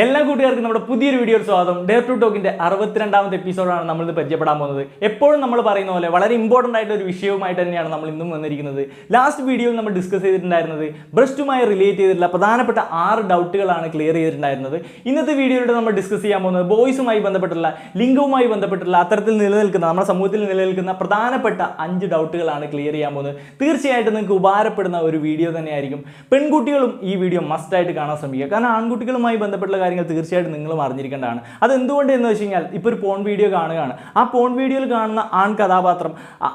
എല്ലാ കൂട്ടുകാർക്കും നമ്മുടെ പുതിയൊരു വീഡിയോയിൽ സ്വാഗതം. ഡേ ടു ടോക്കിന്റെ 62ാമത്തെ എപ്പിസോഡാണ് നമ്മൾ ഇന്ന് പരിചയപ്പെടാൻ പോകുന്നത്. എപ്പോഴും നമ്മൾ പറയുന്ന പോലെ വളരെ ഇമ്പോർട്ടൻ്റ് ആയിട്ട് ഒരു വിഷയവുമായിട്ട് തന്നെയാണ് നമ്മൾ ഇന്നും വന്നിരിക്കുന്നത്. ലാസ്റ്റ് വീഡിയോയിൽ നമ്മൾ ഡിസ്കസ് ചെയ്തിട്ടുണ്ടായിരുന്നത് ബ്രസ്റ്റുമായി റിലേറ്റ് ചെയ്തിട്ടുള്ള പ്രധാനപ്പെട്ട 6 ഡൗട്ടുകളാണ് ക്ലിയർ ചെയ്തിട്ടുണ്ടായിരുന്നത്. ഇന്നത്തെ വീഡിയോയിലൂടെ നമ്മൾ ഡിസ്കസ് ചെയ്യാൻ പോകുന്നത് ബോയ്സുമായി ബന്ധപ്പെട്ടുള്ള ലിംഗവുമായി ബന്ധപ്പെട്ടുള്ള അത്തരത്തിൽ നിലനിൽക്കുന്ന നമ്മുടെ സമൂഹത്തിൽ നിലനിൽക്കുന്ന പ്രധാനപ്പെട്ട 5 ഡൗട്ടുകളാണ് ക്ലിയർ ചെയ്യാൻ പോകുന്നത്. തീർച്ചയായിട്ടും നിങ്ങൾക്ക് ഉപകാരപ്പെടുന്ന ഒരു വീഡിയോ തന്നെയായിരിക്കും. പെൺകുട്ടികളും ഈ വീഡിയോ മസ്റ്റായിട്ട് കാണാൻ ശ്രമിക്കുക. കാരണം ആൺകുട്ടികളുമായി ബന്ധപ്പെട്ടുള്ള കാര്യങ്ങൾ തീർച്ചയായിട്ടും നിങ്ങളും അറിഞ്ഞിരിക്കേണ്ടതാണ്. അതെന്തുകൊണ്ട് എന്ന് വെച്ച് കഴിഞ്ഞാൽ ഇപ്പോൾ ഒരു പോൺ വീഡിയോ കാണുകയാണ്. ആ പോൺ വീഡിയോയിൽ കാണുന്ന ആൺ കഥാപാത്രം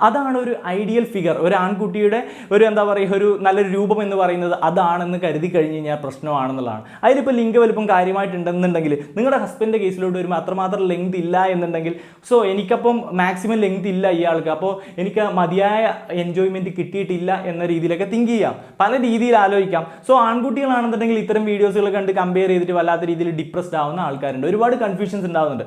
അതാണ് ഒരു ഐഡിയൽ ഫിഗർ, ഒരു ആൺകുട്ടിയുടെ ഒരു എന്താ പറയുക ഒരു നല്ലൊരു രൂപം എന്ന് പറയുന്നത് അതാണെന്ന് കരുതി കഴിഞ്ഞ് കഴിഞ്ഞാൽ പ്രശ്നമാണെന്നുള്ളതാണ്. അതിലിപ്പോൾ ലിംഗവലുപ്പം കാര്യമായിട്ടുണ്ടെന്നുണ്ടെങ്കിൽ നിങ്ങളുടെ ഹസ്ബൻഡിൻ്റെ കേസിലോട്ട് വരുമ്പോൾ അത്രമാത്രം ലെങ്ത് ഇല്ല എന്നുണ്ടെങ്കിൽ എനിക്കപ്പം മാക്സിമം ലെങ്ത് ഇല്ല ഇയാൾക്ക്, അപ്പോൾ എനിക്ക് മതിയായ എൻജോയ്മെൻറ്റ് കിട്ടിയിട്ടില്ല എന്ന രീതിയിലൊക്കെ തിങ്ക് ചെയ്യാം, പല രീതിയിൽ ആലോചിക്കാം. ആൺകുട്ടികളാണെന്നുണ്ടെങ്കിൽ ഇത്തരം വീഡിയോസുകൾ കണ്ട് കമ്പയർ ചെയ്തിട്ട് വല്ലാത്ത രീതിയിൽ ഡിപ്രസ്ഡ് ആവുന്ന ആൾക്കാരുണ്ട്, ഒരുപാട് കൺഫ്യൂഷൻസ് ഉണ്ടാവുന്നുണ്ട്.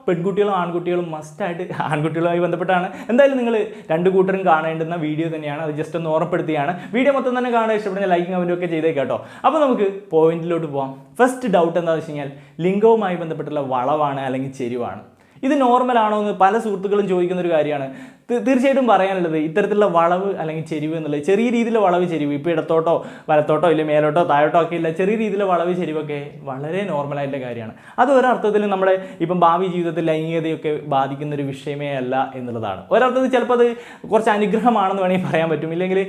പെൺകുട്ടികളും ആൺകുട്ടികളും മസ്റ്റായിട്ട് ആൺകുട്ടികളുമായി ബന്ധപ്പെട്ടാണ്. എന്തായാലും നിങ്ങൾ രണ്ട് കൂട്ടരും കാണേണ്ടുന്ന വീഡിയോ തന്നെയാണ്, അത് ജസ്റ്റ് ഒന്ന് ഓർമ്മപ്പെടുത്തിയാണ്. വീഡിയോ മൊത്തം തന്നെ കാണാൻ ഇഷ്ടപ്പെടുന്ന ലൈക്കും കമൻറ്റും ഒക്കെ ചെയ്തേ കേട്ടോ. അപ്പോൾ നമുക്ക് പോയിന്റിലോട്ട് പോകാം. ഫസ്റ്റ് ഡൗട്ട് എന്താണെന്ന് വെച്ച് കഴിഞ്ഞാൽ ലിംഗവുമായി ബന്ധപ്പെട്ടുള്ള വളവാണ് അല്ലെങ്കിൽ ചെരിവാണ്. ഇത് നോർമൽ ആണോ എന്ന് പല സുഹൃത്തുക്കളും ചോദിക്കുന്ന ഒരു കാര്യമാണ്. തീർച്ചയായിട്ടും പറയാനുള്ളത് ഇത്തരത്തിലുള്ള വളവ് അല്ലെങ്കിൽ ചെരിവ് എന്നുള്ളത് ചെറിയ രീതിയിലുള്ള വളവ് ചെരിവ്, ഇപ്പോൾ ഇടത്തോട്ടോ വലത്തോട്ടോ ഇല്ല മേലോട്ടോ താഴോട്ടോ ഒക്കെ ഇല്ല, ചെറിയ രീതിയിലുള്ള വളവ് ചെരിവൊക്കെ വളരെ നോർമലായിട്ടുള്ള കാര്യമാണ്. അത് ഒരർത്ഥത്തിൽ നമ്മുടെ ഇപ്പം ഭാവി ജീവിതത്തിൽ ലൈംഗികതയൊക്കെ ബാധിക്കുന്ന ഒരു വിഷയമേ അല്ല എന്നുള്ളതാണ്. ഒരർത്ഥത്തിൽ ചിലപ്പോൾ അത് കുറച്ച് അനുഗ്രഹമാണെന്ന് വേണമെങ്കിൽ പറയാൻ പറ്റും, ഇല്ലെങ്കിൽ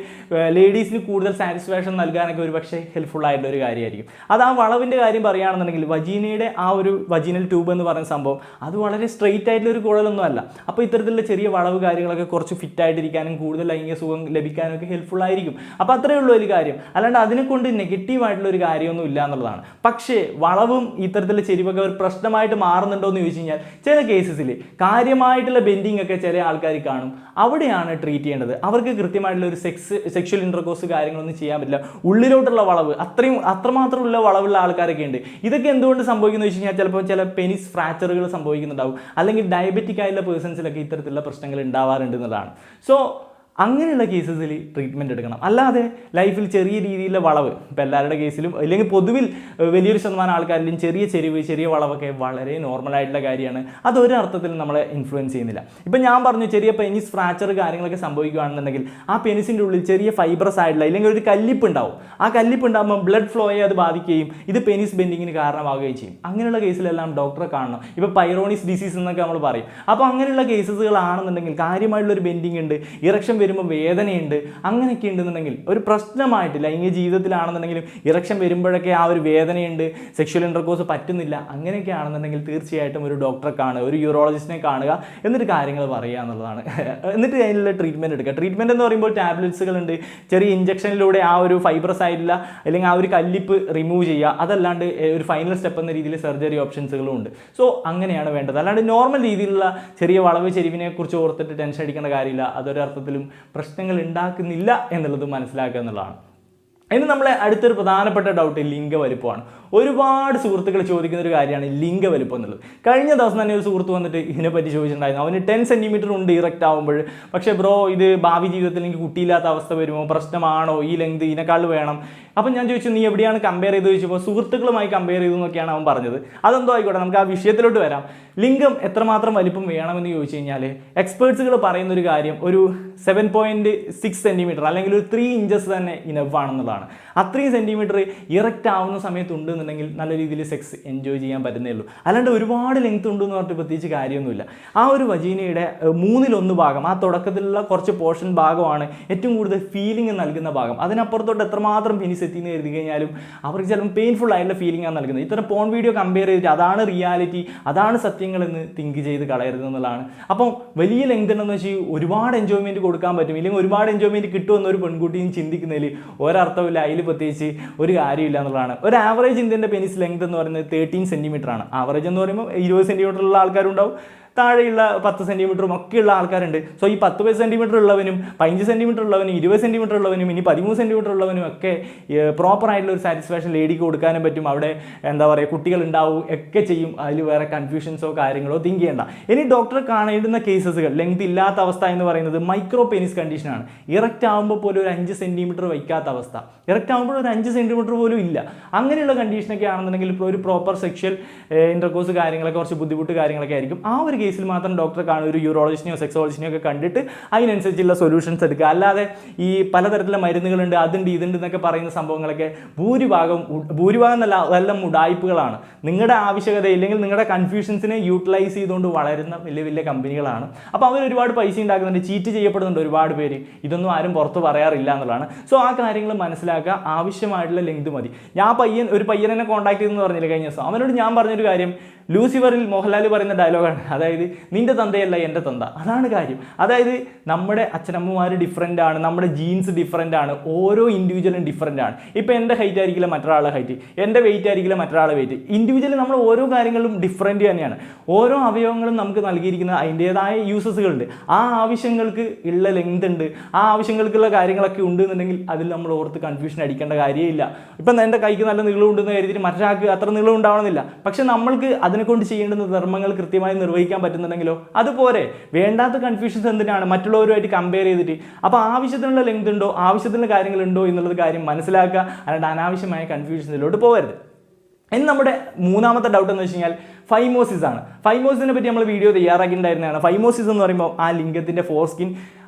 ലേഡീസിന് കൂടുതൽ സാറ്റിസ്ഫാക്ഷൻ നൽകാനൊക്കെ ഒരു പക്ഷേ ഹെൽപ്ഫുൾ ആയിട്ടുള്ള ഒരു കാര്യമായിരിക്കും. അത് ആ വളവിൻ്റെ കാര്യം പറയുകയാണെന്നുണ്ടെങ്കിൽ വജീനയുടെ ആ ഒരു വജീനൽ ട്യൂബ് എന്ന് പറയുന്ന സംഭവം അത് വളരെ സ്ട്രെയിറ്റ് ആയിട്ടുള്ള ഒരു കുഴലൊന്നും അല്ല. അപ്പോൾ ഇത്തരത്തിലുള്ള ചെറിയ വളവ് കാര്യങ്ങളൊക്കെ കുറച്ച് ഫിറ്റ് ആയിട്ടിരിക്കാനും കൂടുതൽ ലൈംഗിക സുഖം ലഭിക്കാനും ഒക്കെ ഹെൽപ്ഫുൾ ആയിരിക്കും. അപ്പോൾ അത്രയേ ഉള്ളൂ ഒരു കാര്യം, അല്ലാണ്ട് അതിനെക്കൊണ്ട് നെഗറ്റീവായിട്ടുള്ള ഒരു കാര്യമൊന്നും ഇല്ല എന്നുള്ളതാണ്. പക്ഷേ വളവും ഇത്തരത്തിലുള്ള ചെരിവൊക്കെ ഒരു പ്രശ്നമായിട്ട് മാറുന്നുണ്ടോ എന്ന് ചോദിച്ചു കഴിഞ്ഞാൽ ചില കേസസിൽ കാര്യമായിട്ടുള്ള ബെൻഡിങ് ഒക്കെ ചില ആൾക്കാർ കാണും. അവിടെയാണ് ട്രീറ്റ് ചെയ്യേണ്ടത്. അവർക്ക് കൃത്യമായിട്ടുള്ള ഒരു സെക്ഷൽ ഇൻ്റർകോഴ്സ് കാര്യങ്ങളൊന്നും ചെയ്യാൻ പറ്റില്ല. ഉള്ളിലോട്ടുള്ള വളവ് അത്രമാത്രമുള്ള വളവുള്ള ആൾക്കാരൊക്കെ ഉണ്ട്. ഇതൊക്കെ എന്തുകൊണ്ട് സംഭവിക്കുന്നു വെച്ച് കഴിഞ്ഞാൽ ചിലപ്പോൾ ചില പെനിസ് ഫ്രാക്ചറുകൾ സംഭവിക്കുന്നുണ്ടാവും, അല്ലെങ്കിൽ ഡയബറ്റിക് ആയിട്ടുള്ള പേഴ്സൺസിലൊക്കെ ഇത്തരത്തിലുള്ള പ്രശ്നങ്ങൾ ഉണ്ടാവാറുണ്ട് എന്നതാണ്. അങ്ങനെയുള്ള കേസസിൽ ട്രീറ്റ്മെൻറ്റ് എടുക്കണം. അല്ലാതെ ലൈഫിൽ ചെറിയ രീതിയിലുള്ള വളവ്, ഇപ്പോൾ എല്ലാവരുടെ കേസിലും അല്ലെങ്കിൽ പൊതുവിൽ വലിയൊരു ശതമാനം ആൾക്കാരിലും ചെറിയ ചെരിവ് ചെറിയ വളവൊക്കെ വളരെ നോർമലായിട്ടുള്ള കാര്യമാണ്. അതൊരർത്ഥത്തിൽ നമ്മളെ ഇൻഫ്ലുവൻസ് ചെയ്യുന്നില്ല. ഇപ്പം ഞാൻ പറഞ്ഞു ചെറിയ പെനിസ് ഫ്രാക്ചർ കാര്യങ്ങളൊക്കെ സംഭവിക്കുകയാണെന്നുണ്ടെങ്കിൽ ആ പെനിസിൻ്റെ ഉള്ളിൽ ചെറിയ ഫൈബ്രസ് ആയിട്ടുള്ള അല്ലെങ്കിൽ ഒരു കല്ലിപ്പ് ഉണ്ടാവും. ആ കല്ലിപ്പ് ഉണ്ടാകുമ്പോൾ ബ്ലഡ് ഫ്ലോയെ അത് ബാധിക്കുകയും ഇത് പെനിസ് ബെൻഡിങ്ങിന് കാരണമാവുകയും ചെയ്യും. അങ്ങനെയുള്ള കേസിലെല്ലാം ഡോക്ടറെ കാണണം. ഇപ്പോൾ പൈറോണിസ് ഡിസീസ് എന്നൊക്കെ നമ്മൾ പറയും. അപ്പോൾ അങ്ങനെയുള്ള കേസുകളാണെന്നുണ്ടെങ്കിൽ കാര്യമായിട്ടുള്ളൊരു ബെൻഡിങ് ഉണ്ട്, ഇറക്ഷൻ വരുമ്പോൾ വേദനയുണ്ട്, അങ്ങനെയൊക്കെ ഉണ്ടെന്നുണ്ടെങ്കിൽ ഒരു പ്രശ്നമായിട്ട് ലൈംഗിക ജീവിതത്തിലാണെന്നുണ്ടെങ്കിലും ഇറക്ഷൻ വരുമ്പോഴൊക്കെ ആ ഒരു വേദനയുണ്ട്, സെക്ഷൽ ഇൻ്റർകോഴ്സ് പറ്റുന്നില്ല, അങ്ങനെയൊക്കെ ആണെന്നുണ്ടെങ്കിൽ തീർച്ചയായിട്ടും ഒരു ഡോക്ടറെ കാണുക, ഒരു യൂറോളജിസ്റ്റിനെ കാണുക, എന്നിട്ട് കാര്യങ്ങൾ പറയുക എന്നുള്ളതാണ്. എന്നിട്ട് അതിനുള്ള ട്രീറ്റ്മെൻറ്റ് എടുക്കുക. ട്രീറ്റ്മെൻറ്റ് എന്ന് പറയുമ്പോൾ ടാബ്ലറ്റ്സുകളുണ്ട്, ചെറിയ ഇഞ്ചക്ഷനിലൂടെ ആ ഒരു ഫൈബ്രസ് ആയിട്ടുള്ള അല്ലെങ്കിൽ ആ ഒരു കല്ലിപ്പ് റിമൂവ് ചെയ്യുക. അതല്ലാണ്ട് ഒരു ഫൈനൽ സ്റ്റെപ്പ് എന്ന രീതിയിൽ സർജറി ഓപ്ഷൻസുകളും ഉണ്ട്. അങ്ങനെയാണ് വേണ്ടത്. അല്ലാണ്ട് നോർമൽ രീതിയിലുള്ള ചെറിയ വളവ് ചെരിവിനെ കുറിച്ച് ഓർത്തിട്ട് ടെൻഷൻ അടിക്കേണ്ട കാര്യമില്ല. അതൊരർത്ഥത്തിലും പ്രശ്നങ്ങൾ ഉണ്ടാക്കുന്നില്ല എന്നുള്ളത് മനസ്സിലാക്കുക എന്നുള്ളതാണ്. ഇനി നമ്മളെ അടുത്തൊരു പ്രധാനപ്പെട്ട ഡൗട്ട് ലിംഗവലുപ്പമാണ്. ഒരുപാട് സുഹൃത്തുക്കൾ ചോദിക്കുന്ന ഒരു കാര്യമാണ് ലിംഗവലുപ്പം എന്നുള്ളത്. കഴിഞ്ഞ ദിവസം തന്നെ ഒരു സുഹൃത്ത് വന്നിട്ട് ഇതിനെപ്പറ്റി ചോദിച്ചിട്ടുണ്ടായിരുന്നു. അവന് 10 സെൻറ്റിമീറ്റർ ഉണ്ട് ഇറക്റ്റ് ആകുമ്പോൾ, പക്ഷേ ബ്രോ ഇത് ഭാവി ജീവിതത്തിൽ എനിക്ക് കുട്ടിയില്ലാത്ത അവസ്ഥ വരുമോ, പ്രശ്നമാണോ, ഈ ലെങ്ത് ഇതിനേക്കാൾ വേണം. അപ്പം ഞാൻ ചോദിച്ചു നീ എവിടെയാണ് കമ്പയർ ചെയ്ത് ചോദിച്ചപ്പോൾ സുഹൃത്തുക്കളുമായി കമ്പയർ ചെയ്തു എന്നൊക്കെയാണ് അവൻ പറഞ്ഞത്. അതെന്തോ ആയിക്കോട്ടെ, നമുക്ക് ആ വിഷയത്തിലോട്ട് വരാം. ലിംഗം എത്രമാത്രം വലിപ്പം വേണമെന്ന് ചോദിച്ചു കഴിഞ്ഞാൽ എക്സ്പേർട്സുകൾ പറയുന്നൊരു കാര്യം ഒരു 7.6 സെൻറ്റിമീറ്റർ അല്ലെങ്കിൽ ഒരു 3 ഇഞ്ചസ് തന്നെ ഇനഫ് ആണെന്നുള്ളതാണ്. അത്രയും സെൻറ്റിമീറ്റർ ഇറക്റ്റ് ആവുന്ന സമയത്തുണ്ട് എന്നുണ്ടെങ്കിൽ നല്ല രീതിയിൽ സെക്സ് എൻജോയ് ചെയ്യാൻ പറ്റുന്നേ ഉള്ളൂ. അല്ലാണ്ട് ഒരുപാട് ലെങ്ത് ഉണ്ടെന്ന് പറഞ്ഞിട്ട് പ്രത്യേകിച്ച് കാര്യമൊന്നുമില്ല. ആ ഒരു വജീനയുടെ 1/3 ഭാഗം, ആ തുടക്കത്തിലുള്ള കുറച്ച് പോർഷൻ ഭാഗമാണ് ഏറ്റവും കൂടുതൽ ഫീലിംഗ് നൽകുന്ന ഭാഗം. അതിനപ്പുറത്തോട്ട് എത്രമാത്രം പെനിസ് എത്തിയെന്ന് കരുതി കഴിഞ്ഞാലും അവർക്ക് ചിലപ്പോൾ പെയിൻഫുൾ ആയിട്ടുള്ള ഫീലിംഗ് ആണ് നൽകുന്നത്. ഇത്തരം പോൺ വീഡിയോ കമ്പയർ ചെയ്തിട്ട് അതാണ് റിയാലിറ്റി, അതാണ് സത്യങ്ങളെന്ന് തിങ്ക് ചെയ്ത് കളയരുത് എന്നുള്ളതാണ്. അപ്പം വലിയ ലെങ്ത് ഉണ്ടെന്ന് വെച്ചാൽ ഒരുപാട് എൻജോയ്മെൻറ്റ് കൊടുക്കാൻ പറ്റും, ഇല്ലെങ്കിൽ ഒരുപാട് എൻജോയ്മെൻറ്റ് കിട്ടുമെന്ന് ഒരു പെൺകുട്ടിയും ചിന്തിക്കുന്നതിൽ ഒരർത്ഥമില്ല, അതിൽ പ്രത്യേകിച്ച് ഒരു കാര്യമില്ല എന്നുള്ളതാണ്. ഒരു ആവറേജ് ഇന്ത്യൻ്റെ പെനിസ് ലെങ്ത് എന്ന് പറയുന്നത് 13 സെൻറ്റിമീറ്റർ ആണ്. ആവറേജ് എന്ന് പറയുമ്പോൾ 20 സെൻറ്റിമീറ്റർ ഉള്ള ആൾക്കാരുണ്ടാവും, താഴെയുള്ള 10 സെൻറ്റിമീറ്ററും ഒക്കെയുള്ള ആൾക്കാരുണ്ട്. സോ ഈ 10 സെൻറ്റിമീറ്റർ ഉള്ളവനും 15 സെൻറ്റിമീറ്റർ ഉള്ളവനും 20 സെൻറ്റിമീറ്റർ ഉള്ളവനും ഇനി 13 സെൻറ്റിമീറ്റർ ഉള്ളവനും ഒക്കെ പ്രോപ്പറായിട്ടുള്ള ഒരു സാറ്റിസ്ഫാക്ഷൻ ലേഡിക്ക് കൊടുക്കാനും പറ്റും. അവിടെ എന്താ പറയുക, കുട്ടികൾ ഉണ്ടാവും ഒക്കെ ചെയ്യും. അതിൽ വേറെ കൺഫ്യൂഷൻസോ കാര്യങ്ങളോ തിങ്ക് ചെയ്യേണ്ട. ഇനി ഡോക്ടറെ കാണേണ്ടുന്ന കേസസുകൾ ലെങ്ത് ഇല്ലാത്ത അവസ്ഥ എന്ന് പറയുന്നത് മൈക്രോ പെനിസ് കണ്ടീഷനാണ്. ഇറക്റ്റ് ആകുമ്പോൾ പോലും ഒരു 5 സെൻറ്റിമീറ്റർ വയ്ക്കാത്ത അവസ്ഥ, ഇറക്റ്റ് ആകുമ്പോൾ ഒരു 5 സെൻറ്റിമീറ്റർ പോലും ഇല്ല. അങ്ങനെയുള്ള കണ്ടീഷനൊക്കെ ആണെന്നുണ്ടെങ്കിൽ ഇപ്പോൾ ഒരു പ്രോപ്പർ സെക്ഷൽ ഇൻ്റർകോഴ്സ് കാര്യങ്ങളൊക്കെ കുറച്ച് ബുദ്ധിമുട്ട് കാര്യങ്ങളൊക്കെ ആയിരിക്കും. ആ ഒരു കേസിൽ മാത്രം ഡോക്ടറെ കാണും, ഒരു യൂറോളജിസ്റ്റിനെയോ സെക്സോളജിസ്റ്റിനെയോ ഒക്കെ കണ്ടിട്ട് അതിനനുസരിച്ചുള്ള സൊല്യൂഷൻസ് എടുക്കുക. അല്ലാതെ ഈ പലതരത്തിലുള്ള മരുന്നുകളുണ്ട്, അതുണ്ട് ഇതുണ്ട് എന്നൊക്കെ പറയുന്ന സംഭവങ്ങളൊക്കെ ഭൂരിഭാഗം എന്നല്ല, അതെല്ലാം ഉഡായിപ്പുകളാണ്. നിങ്ങളുടെ ആവശ്യകത ഇല്ലെങ്കിൽ നിങ്ങളുടെ കൺഫ്യൂഷൻസിനെ യൂട്ടിലൈസ് ചെയ്തുകൊണ്ട് വളരുന്ന വലിയ വലിയ കമ്പനികളാണ്. അപ്പോൾ അവർ ഒരുപാട് പൈസ ഉണ്ടാക്കുന്നുണ്ട്, ചീറ്റ് ചെയ്യപ്പെടുന്നുണ്ട് ഒരുപാട് പേര്. ഇതൊന്നും ആരും പുറത്ത് പറയാറില്ല എന്നുള്ളതാണ്. സോ ആ കാര്യങ്ങൾ മനസ്സിലാക്കുക. ആവശ്യമായിട്ടുള്ള ലെങ്ത് മതി. ഒരു പയ്യനെ കോൺടാക്ട് ചെയ്തെന്ന് പറഞ്ഞില്ല കഴിഞ്ഞ ദിവസം. അവനോട് ഞാൻ പറഞ്ഞൊരു കാര്യം, ലൂസിഫറിൽ മോഹൻലാൽ പറയുന്ന ഡയലോഗാണ്, അതായത് നിന്റെ തന്തയല്ല എൻ്റെ തന്ത. അതാണ് കാര്യം. അതായത് നമ്മുടെ അച്ഛനമ്മമാർ ഡിഫറൻ്റ് ആണ്, നമ്മുടെ ജീൻസ് ഡിഫറൻ്റ് ആണ്, ഓരോ ഇൻഡിവിജ്വലും ഡിഫറൻ്റ് ആണ്. ഇപ്പോൾ എൻ്റെ ഹൈറ്റ് ആയിരിക്കില്ല മറ്റൊരാളുടെ ഹൈറ്റ്, എൻ്റെ വെയിറ്റ് ആയിരിക്കില്ല മറ്റൊരാളുടെ വെയിറ്റ്. ഇൻഡിവിജ്വലി നമ്മൾ ഓരോ കാര്യങ്ങളിലും ഡിഫറൻറ്റ് തന്നെയാണ്. ഓരോ അവയവങ്ങളും നമുക്ക് നൽകിയിരിക്കുന്ന അതിൻ്റേതായ യൂസസുകളുണ്ട്. ആ ആവശ്യങ്ങൾക്ക് ഉള്ള ലെങ്ത് ഉണ്ട്, ആ ആവശ്യങ്ങൾക്കുള്ള കാര്യങ്ങളൊക്കെ ഉണ്ട് എന്നുണ്ടെങ്കിൽ അതിൽ നമ്മൾ ഓർത്ത് കൺഫ്യൂഷൻ അടിക്കേണ്ട കാര്യമില്ല. ഇപ്പം എൻ്റെ കൈക്ക് നല്ല നീളം ഉണ്ടെന്ന് കരുതിയിട്ട് മറ്റൊരാൾക്ക് അത്ര നീളം ഉണ്ടാവണമെന്നില്ല. പക്ഷെ നമ്മൾക്ക് അതിനെക്കൊണ്ട് ചെയ്യേണ്ടുന്ന ധർമ്മങ്ങൾ കൃത്യമായി നിർവഹിക്കാൻ പറ്റുന്നുണ്ടെങ്കിലോ അതുപോലെ. വേണ്ടാത്ത കൺഫ്യൂഷൻസ് എന്തിനാണ് മറ്റുള്ളവരുമായിട്ട് കമ്പയർ ചെയ്തിട്ട്? അപ്പോൾ ആവശ്യത്തിനുള്ള ലെങ്ത് ഉണ്ടോ, ആവശ്യത്തിനുള്ള കാര്യങ്ങളുണ്ടോ എന്നുള്ളത് കാര്യം മനസ്സിലാക്കുക. അല്ലാണ്ട് അനാവശ്യമായ കൺഫ്യൂഷൻസിലോട്ട് പോകരുത്. ഇനി നമ്മുടെ മൂന്നാമത്തെ ഡൗട്ട് എന്ന് വെച്ച് കഴിഞ്ഞാൽ ഫൈമോസിസ് ആണ്. ഫൈമോസിനെ പറ്റി നമ്മൾ വീഡിയോ തയ്യാറാക്കിയിട്ടുണ്ടായിരുന്നതാണ്. ഫൈമോസിസ് എന്ന് പറയുമ്പോൾ ആ ലിംഗത്തിൻ്റെ ഫോർസ്കിൻ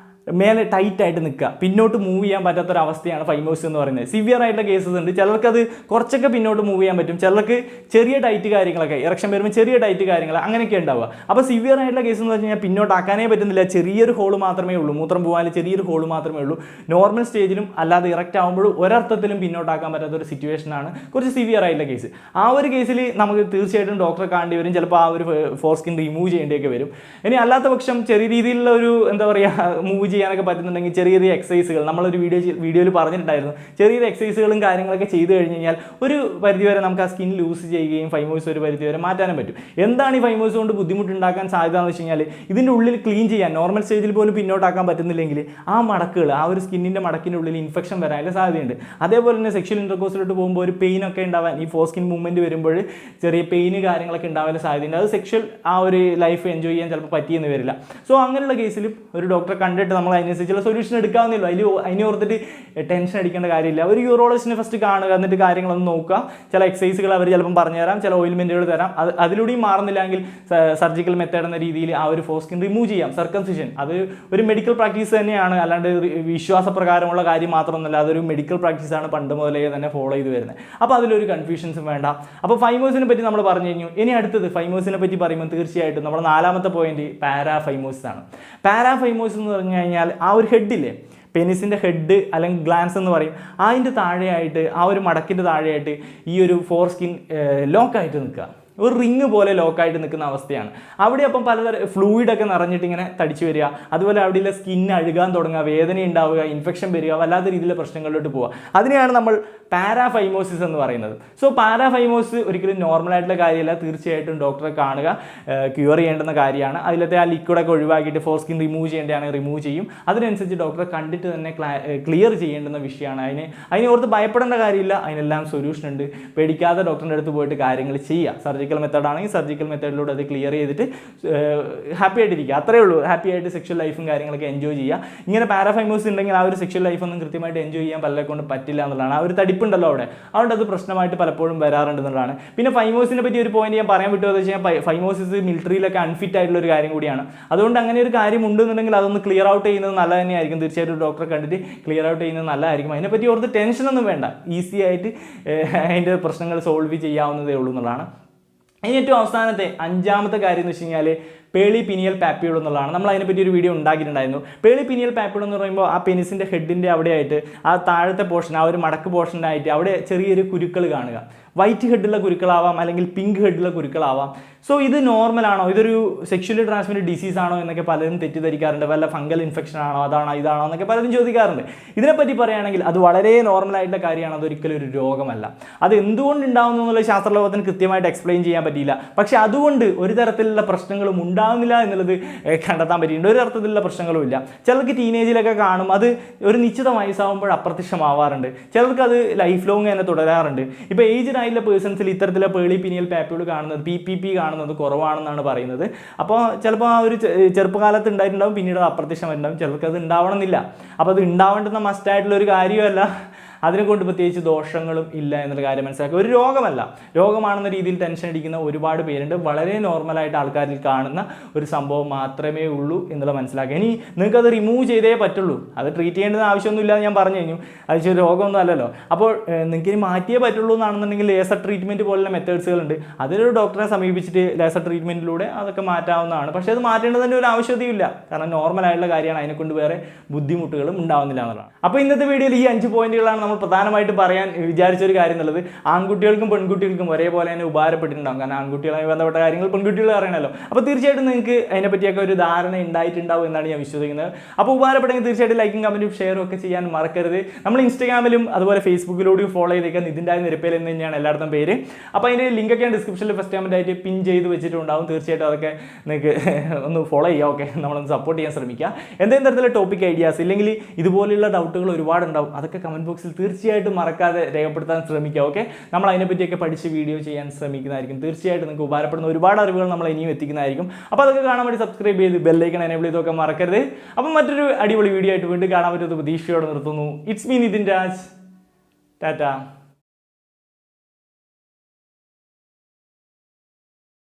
മേലെ ടൈറ്റായിട്ട് നിൽക്കുക, പിന്നോട്ട് മൂവ് ചെയ്യാൻ പറ്റാത്തൊരവസ്ഥയാണ് ഫൈമോസിസ് എന്ന് പറയുന്നത്. സിവിയർ ആയിട്ടുള്ള കേസസ് ഉണ്ട്. ചിലർക്ക് അത് കുറച്ചൊക്കെ പിന്നോട്ട് മൂവ് ചെയ്യാൻ പറ്റും, ചിലർക്ക് ചെറിയ ടൈറ്റ് കാര്യങ്ങളൊക്കെ, ഇറക്ഷൻ വരുമ്പോൾ ചെറിയ ടൈറ്റ് കാര്യങ്ങൾ അങ്ങനെയൊക്കെ ഉണ്ടാവുക. അപ്പോൾ സിവിയർ ആയിട്ടുള്ള കേസ് എന്ന് വെച്ച് കഴിഞ്ഞാൽ പിന്നോട്ടാക്കാനേ പറ്റുന്നില്ല, ചെറിയൊരു ഹോൾ മാത്രമേ ഉള്ളൂ, മൂത്രം പോകാൻ ചെറിയൊരു ഹോൾ മാത്രമേ ഉള്ളൂ. നോർമൽ സ്റ്റേജിലും അല്ലാതെ ഇറക്റ്റ് ആകുമ്പോഴും ഒരർത്ഥത്തിലും പിന്നോട്ടാക്കാൻ പറ്റാത്തൊരു സിറ്റുവേഷനാണ് കുറച്ച് സിവിയർ ആയിട്ടുള്ള കേസ്. ആ ഒരു കേസിൽ നമുക്ക് തീർച്ചയായിട്ടും ഡോക്ടറെ കാണേണ്ടി വരും. ചിലപ്പോൾ ആ ഒരു ഫോർസ്കിൻ റിമൂവ് ചെയ്യേണ്ടിയൊക്കെ വരും. ഇനി അല്ലാത്ത പക്ഷം ചെറിയ രീതിയിലുള്ള ഒരു എന്താ പറയുക മൂവ് ചെയ്യാനൊക്കെ പറ്റുന്നുണ്ടെങ്കിൽ ചെറിയ ചെറിയ എക്സസൈസുകൾ നമ്മളൊരു വീഡിയോയിൽ പറഞ്ഞിട്ടുണ്ടായിരുന്നു. ചെറിയൊരു എക്സസൈസുകളും കാര്യങ്ങളൊക്കെ ചെയ്തു കഴിഞ്ഞ് കഴിഞ്ഞാൽ ഒരു പരിധിവരെ നമുക്ക് ആ സ്കിൻ ലൂസ് ചെയ്യുകയും ഫൈമോസ് ഒരു പരിധിവരെ മാറ്റാനും പറ്റും. എന്താണ് ഈ ഫൈമോസ് കൊണ്ട് ബുദ്ധിമുട്ടുണ്ടാക്കാൻ സാധ്യത എന്ന് വെച്ച് കഴിഞ്ഞാൽ, ഇതിൻ്റെ ഉള്ളിൽ ക്ലീൻ ചെയ്യാൻ നോർമൽ സ്റ്റേജിൽ പോലും പിന്നോട്ടാക്കാൻ പറ്റുന്നില്ലെങ്കിൽ ആ മടക്കുകൾ, ആ ഒരു സ്കിന്നിൻ്റെ മടക്കിൻ്റെ ഉള്ളിൽ ഇൻഫെക്ഷൻ വരാനുള്ള സാധ്യതയുണ്ട്. അതേപോലെ തന്നെ സെക്ഷൽ ഇൻ്റർകോഴ്സിലോട്ട് പോകുമ്പോൾ ഒരു പെയിനൊക്കെ ഉണ്ടാവാൻ, ഈ ഫോർസ്കിൻ മൂവ്മെൻറ്റ് വരുമ്പോൾ ചെറിയ പെയിന് കാര്യങ്ങളൊക്കെ ഉണ്ടാവാൻ സാധ്യതയുണ്ട്. അത് സെക്ഷൽ ആ ഒരു ലൈഫ് എൻജോയ് ചെയ്യാൻ ചിലപ്പോൾ പറ്റിയെന്ന് വരില്ല. സോ അങ്ങനെയുള്ള കേസിലും ഒരു ഡോക്ടറെ കണ്ടിട്ട് നമ്മൾ അതിനനുസരിച്ചുള്ള സൊല്യൂഷൻ എടുക്കാവുന്നല്ലോ. അതിനെ ഓർത്തിട്ട് ടെൻഷൻ അടിക്കേണ്ട കാര്യമില്ല. ഒരു യൂറോളജിസ്റ്റിനെ ഫസ്റ്റ് കാണുക, എന്നിട്ട് കാര്യങ്ങളൊന്ന് നോക്കുക. ചില എക്സസൈസുകൾ അവർ ചിലപ്പം പറഞ്ഞു തരാം, ചില ഓയിൽമെൻറ്റുകൾ തരാം. അതിലൂടെയും മാറുന്നില്ലെങ്കിൽ സർജിക്കൽ മെത്തേഡ് എന്ന രീതിയിൽ ആ ഒരു ഫോർസ്കിൻ റിമൂവ് ചെയ്യാം. സർക്കംസിഷൻ അത് ഒരു മെഡിക്കൽ പ്രാക്ടീസ് തന്നെയാണ്, അല്ലാണ്ട് വിശ്വാസപ്രകാരമുള്ള കാര്യം മാത്രമൊന്നുമല്ല. അതൊരു മെഡിക്കൽ പ്രാക്ടീസാണ്, പണ്ട് മുതലേ തന്നെ ഫോളോ ചെയ്ത് വരുന്നത്. അപ്പോൾ അതിലൊരു കൺഫ്യൂഷൻസും വേണ്ട. അപ്പോൾ ഫൈമോസിനെ പറ്റി നമ്മൾ പറഞ്ഞു കഴിഞ്ഞു. ഇനി അടുത്തത് ഫൈമോസിനെ പറ്റി പറയുമ്പോൾ തീർച്ചയായിട്ടും നമ്മുടെ നാലാമത്തെ പോയിന്റ് പാരാഫൈമോസിസ് ആണ്. പാരാഫൈമോസിസ് എന്ന് പറഞ്ഞു കഴിഞ്ഞാൽ ആ ഒരു ഹെഡില്ലേ, പെനിസിൻ്റെ ഹെഡ് അല്ലെങ്കിൽ ഗ്ലാൻസ് എന്ന് പറയും, അതിൻ്റെ താഴെയായിട്ട്, ആ ഒരു മടക്കിൻ്റെ താഴെയായിട്ട് ഈ ഒരു ഫോർസ്കിൻ ലോക്കായിട്ട് നിൽക്കുക, ഒരു റിങ് പോലെ ലോക്കായിട്ട് നിൽക്കുന്ന അവസ്ഥയാണ്. അവിടെ അപ്പം പലതരം ഫ്ലൂയിഡൊക്കെ നിറഞ്ഞിട്ട് ഇങ്ങനെ തടിച്ചു വരിക, അതുപോലെ അവിടെയുള്ള സ്കിന്ന് അഴുകാൻ തുടങ്ങുക, വേദന ഉണ്ടാവുക, ഇൻഫെക്ഷൻ വരിക, വല്ലാത്ത രീതിയിലുള്ള പ്രശ്നങ്ങളിലോട്ട് പോവുക. അതിനെയാണ് നമ്മൾ പാരാഫൈമോസിസ് എന്ന് പറയുന്നത്. സോ പാരാഫൈമോസിസ് ഒരിക്കലും നോർമലായിട്ടുള്ള കാര്യമല്ല. തീർച്ചയായിട്ടും ഡോക്ടറെ കാണുക, ക്യൂർ ചെയ്യേണ്ടുന്ന കാര്യമാണ്. അതിലത്തെ ആ ലിക്വിഡൊക്കെ ഒഴിവാക്കിയിട്ട് ഫോർസ്കിൻ റിമൂവ് ചെയ്യേണ്ടതാണെങ്കിൽ റിമൂവ് ചെയ്യും. അതിനനുസരിച്ച് ഡോക്ടറെ കണ്ടിട്ട് തന്നെ ക്ലിയർ ചെയ്യേണ്ടുന്ന വിഷയമാണ്. അതിനെ ഓർത്ത് ഭയപ്പെടേണ്ട കാര്യമില്ല. അതിനെല്ലാം സൊല്യൂഷൻ ഉണ്ട്. പേടിക്കാതെ ഡോക്ടറിൻ്റെ അടുത്ത് പോയിട്ട് കാര്യങ്ങൾ ചെയ്യുക. സർജിക്കൽ മെത്തേഡ് ആണെങ്കിൽ സർജിക്കൽ മെത്തേഡിലൂടെ അത് ക്ലിയർ ചെയ്തിട്ട് ഹാപ്പി ആയിട്ടിരിക്കുക. അത്രേ ഉള്ളൂ. ഹാപ്പി ആയിട്ട് സെക്ഷൽ ലൈഫും കാര്യങ്ങളൊക്കെ എൻജോയ് ചെയ്യുക. ഇങ്ങനെ പാരാഫൈമോസിസ് ഉണ്ടെങ്കിൽ ആ ഒരു സെക്ഷൽ ലൈഫൊന്നും കൃത്യമായിട്ട് എൻജോയ് ചെയ്യാൻ പലരെ കൊണ്ട് പറ്റില്ല എന്നുള്ളതാണ്. ആ ഒരു തടിപ്പുണ്ടല്ലോ അവിടെ, അതുകൊണ്ട് അത് പ്രശ്നമായിട്ട് പലപ്പോഴും വരാറുണ്ട് എന്നുള്ളതാണ്. പിന്നെ ഫൈമോസിനെ പറ്റി ഒരു പോയിന്റ് ഞാൻ പറയാൻ വിട്ടു, എന്ന് വെച്ച് കഴിഞ്ഞാൽ ഫൈമോസിസ് മിലിറ്ററിയിലൊക്കെ അൺഫിറ്റ് ആയിട്ടുള്ള ഒരു കാര്യം കൂടിയാണ്. അതുകൊണ്ട് അങ്ങനെ ഒരു കാര്യം ഉണ്ടെന്നുണ്ടെങ്കിൽ അതൊന്ന് ക്ലിയർ ഔട്ട് ചെയ്യുന്നത് നല്ല തന്നെയായിരിക്കും. തീർച്ചയായിട്ടും ഡോക്ടറെ കണ്ടിട്ട് ക്ലിയർ ഔട്ട് ചെയ്യുന്നത് നല്ലതായിരിക്കും. അതിനെപ്പറ്റി ഓർത്ത് ടെൻഷനൊന്നും വേണ്ട. ഈസി ആയിട്ട് അതിൻ്റെ പ്രശ്നങ്ങൾ സോൾവ് ചെയ്യാവുന്നതേ ഉള്ളൂ എന്നുള്ളതാണ്. ഇനി ഏറ്റവും അവസാനത്തെ അഞ്ചാമത്തെ കാര്യം എന്ന് വെച്ച് കഴിഞ്ഞാൽ പേളി പിനിയൽ പാപ്യൂൾ എന്നുള്ളതാണ്. നമ്മൾ അതിനെപ്പറ്റി ഒരു വീഡിയോ ഉണ്ടാക്കിയിട്ടുണ്ടായിരുന്നു. പേളി പിനിയൽ പാപ്യൂൾ എന്ന് പറയുമ്പോൾ ആ പെനിസിൻ്റെ ഹെഡിൻ്റെ അവിടെയായിട്ട് ആ താഴത്തെ പോർഷൻ, ആ ഒരു മടക്ക് പോർഷനായിട്ട് അവിടെ ചെറിയൊരു കുരുക്കൾ കാണുക. വൈറ്റ് ഹെഡുള്ള കുരുക്കളാവാം, അല്ലെങ്കിൽ പിങ്ക് ഹെഡുള്ള കുരുക്കളാവാം. സോ ഇത് നോർമലാണോ, ഇതൊരു സെക്ഷലി ട്രാൻസ്മിറ്റഡ് ഡിസീസ് ആണോ എന്നൊക്കെ പലരും തെറ്റിദ്ധരിക്കാറുണ്ട്. വല്ല ഫംഗൽ ഇൻഫെക്ഷൻ ആണോ, അതാണോ ഇതാണോ എന്നൊക്കെ പലരും ചോദിക്കാറുണ്ട്. ഇതിനെപ്പറ്റി പറയുകയാണെങ്കിൽ അത് വളരെ നോർമലായിട്ടുള്ള കാര്യമാണ്. അതൊരിക്കലും ഒരു രോഗമല്ല. അത് എന്തുകൊണ്ട് ഉണ്ടാകുന്നു എന്നുള്ള ശാസ്ത്രലോകത്തിന് കൃത്യമായിട്ട് എക്സ്പ്ലെയിൻ ചെയ്യാൻ പറ്റിയില്ല. പക്ഷേ അതുകൊണ്ട് ഒരു തരത്തിലുള്ള പ്രശ്നങ്ങളും ഉണ്ടാകുന്നില്ല എന്നുള്ളത് കണ്ടെത്താൻ പറ്റിയിട്ടുണ്ട്. ഒരു അർത്ഥത്തിലുള്ള പ്രശ്നങ്ങളും ഇല്ല. ചിലർക്ക് ടീനേജിലൊക്കെ കാണും, അത് ഒരു നിശ്ചിത വയസ്സാകുമ്പോൾ അപ്രത്യക്ഷമാവാറുണ്ട്. ചിലർക്ക് അത് ലൈഫ് ലോങ് തന്നെ തുടരാറുണ്ട്. ഇപ്പോൾ ഏജ്ഡ് ആയിട്ടുള്ള പേഴ്സൺസിൽ ഇത്തരത്തിലുള്ള പേളി പിനിയൽ പാപ്യൂൾ കാണുന്നത് PPP കാണുന്നത് കുറവാണെന്നാണ് പറയുന്നത്. അപ്പോൾ ചിലപ്പോൾ ആ ഒരു ചെറുപ്പകാലത്ത് ഉണ്ടായിട്ടുണ്ടാവും, പിന്നീട് അത് അപ്രത്യക്ഷമായിട്ടുണ്ടാവും. ചിലർക്ക് അത് ഉണ്ടാവണമെന്നില്ല. അപ്പോൾ അത് ഉണ്ടാവേണ്ടുന്ന മസ്റ്റായിട്ടുള്ള ഒരു കാര്യമല്ല, അതിനെക്കൊണ്ട് പ്രത്യേകിച്ച് ദോഷങ്ങളും ഇല്ല എന്നുള്ള കാര്യം മനസ്സിലാക്കുക. ഒരു രോഗമല്ല, രോഗമാണെന്ന രീതിയിൽ ടെൻഷൻ അടിക്കുന്ന ഒരുപാട് പേരുണ്ട്. വളരെ നോർമലായിട്ട് ആൾക്കാരിൽ കാണുന്ന ഒരു സംഭവം മാത്രമേ ഉള്ളൂ എന്നുള്ളത് മനസ്സിലാക്കുക. ഇനി നിങ്ങൾക്കത് റിമൂവ് ചെയ്തേ പറ്റുള്ളൂ, അത് ട്രീറ്റ് ചെയ്യേണ്ടത് ആവശ്യമൊന്നുമില്ല ഞാൻ പറഞ്ഞു കഴിഞ്ഞു. അത് രോഗമൊന്നും അല്ലല്ലോ. അപ്പോൾ നിങ്ങൾക്ക് ഇനി മാറ്റിയേ പറ്റുള്ളൂ എന്നാണെന്നുണ്ടെങ്കിൽ ലേസർ ട്രീറ്റ്മെൻറ്റ് പോലുള്ള മെത്തേഡ്സുകളുണ്ട്. അതിലൊരു ഡോക്ടറെ സമീപിച്ചിട്ട് ലേസർ ട്രീറ്റ്മെൻറ്റിലൂടെ അതൊക്കെ മാറ്റാവുന്നതാണ്. പക്ഷേ അത് മാറ്റേണ്ടതിൻ്റെ ഒരു ആവശ്യതയില്ല, കാരണം നോർമലായിട്ടുള്ള കാര്യമാണ്, അതിനെക്കൊണ്ട് വേറെ ബുദ്ധിമുട്ടുകളും ഉണ്ടാവുന്നില്ല എന്നുള്ളതാണ്. അപ്പോൾ ഇന്നത്തെ വീഡിയോയിൽ ഈ 5 പോയിന്റുകളാണ് നമ്മൾ പ്രധാനമായിട്ട് പറയാൻ വിചാരിച്ചൊരു കാര്യം എന്നുള്ളത്. ആൺകുട്ടികൾക്കും പെൺകുട്ടികൾക്കും ഒരേപോലെ തന്നെ ഉപകാരപ്പെട്ടിട്ടുണ്ടാകും, കാരണം ആൺകുട്ടികളുമായി ബന്ധപ്പെട്ട കാര്യങ്ങൾ പെൺകുട്ടികൾ അറിയണമല്ലോ. അപ്പോൾ തീർച്ചയായിട്ടും നിങ്ങൾക്ക് അതിനെപ്പറ്റിയൊക്കെ ഒരു ധാരണ ഉണ്ടായിട്ടുണ്ടാവും എന്നാണ് ഞാൻ വിശ്വസിക്കുന്നത്. അപ്പോൾ ഉപകാരപ്പെട്ടെങ്കിൽ തീർച്ചയായിട്ടും ലൈക്കും കമൻറ്റും ഷെയറും ഒക്കെ ചെയ്യാൻ മറക്കരുത്. നമ്മൾ ഇൻസ്റ്റാഗ്രാമിലും അതുപോലെ ഫേസ്ബുക്കിലൂടെയും ഫോളോ ചെയ്തേക്കുക. നിതിൻരാജ് എന്ന് തന്നെയാണ് എല്ലായിടത്തും പേര്. അപ്പോൾ അതിൻ്റെ ലിങ്കൊക്കെ ഡിസ്ക്രിപ്ഷനിൽ ഫസ്റ്റ് കമൻറ്റ് ആയിട്ട് പിൻ ചെയ്ത് വെച്ചിട്ടുണ്ടാവും. തീർച്ചയായിട്ടും അതൊക്കെ നിങ്ങൾക്ക് ഒന്ന് ഫോളോ ചെയ്യുക. ഓക്കെ, നമ്മളൊന്ന് സപ്പോർട്ട് ചെയ്യാൻ ശ്രമിക്കുക. എന്തെങ്കിലും തരത്തിലുള്ള ടോപ്പിക് ഐഡിയാസ് ഇല്ലെങ്കിൽ ഇതുപോലെയുള്ള ഡൗട്ടുകൾ ഒരുപാടുണ്ടാവും, അതൊക്കെ കമൻറ്റ് ബോക്സിൽ തീർച്ചയായിട്ടും മറക്കാതെ രേഖപ്പെടുത്താൻ ശ്രമിക്കുക. ഓക്കെ, നമ്മൾ അതിനെപ്പറ്റിയൊക്കെ പഠിച്ച് വീഡിയോ ചെയ്യാൻ ശ്രമിക്കുന്നതായിരിക്കും. തീർച്ചയായിട്ടും നിങ്ങൾക്ക് ഉപകാരപ്പെടുന്ന ഒരുപാട് അറിവുകൾ നമ്മൾ ഇനിയും എത്തിക്കുന്നതായിരിക്കും. അപ്പോൾ അതൊക്കെ കാണാൻ വേണ്ടി സബ്സ്ക്രൈബ് ചെയ്ത് ബെല്ലൈക്കൺ എനേബിൾ ചെയ്തൊക്കെ മറക്കരുത്. അപ്പം മറ്റൊരു അടിപൊളി വീഡിയോ ആയിട്ട് വീണ്ടും കാണാൻ പറ്റുന്ന പ്രതീക്ഷയോടെ നിർത്തുന്നു. It's me Nithin Raj. ടാറ്റ.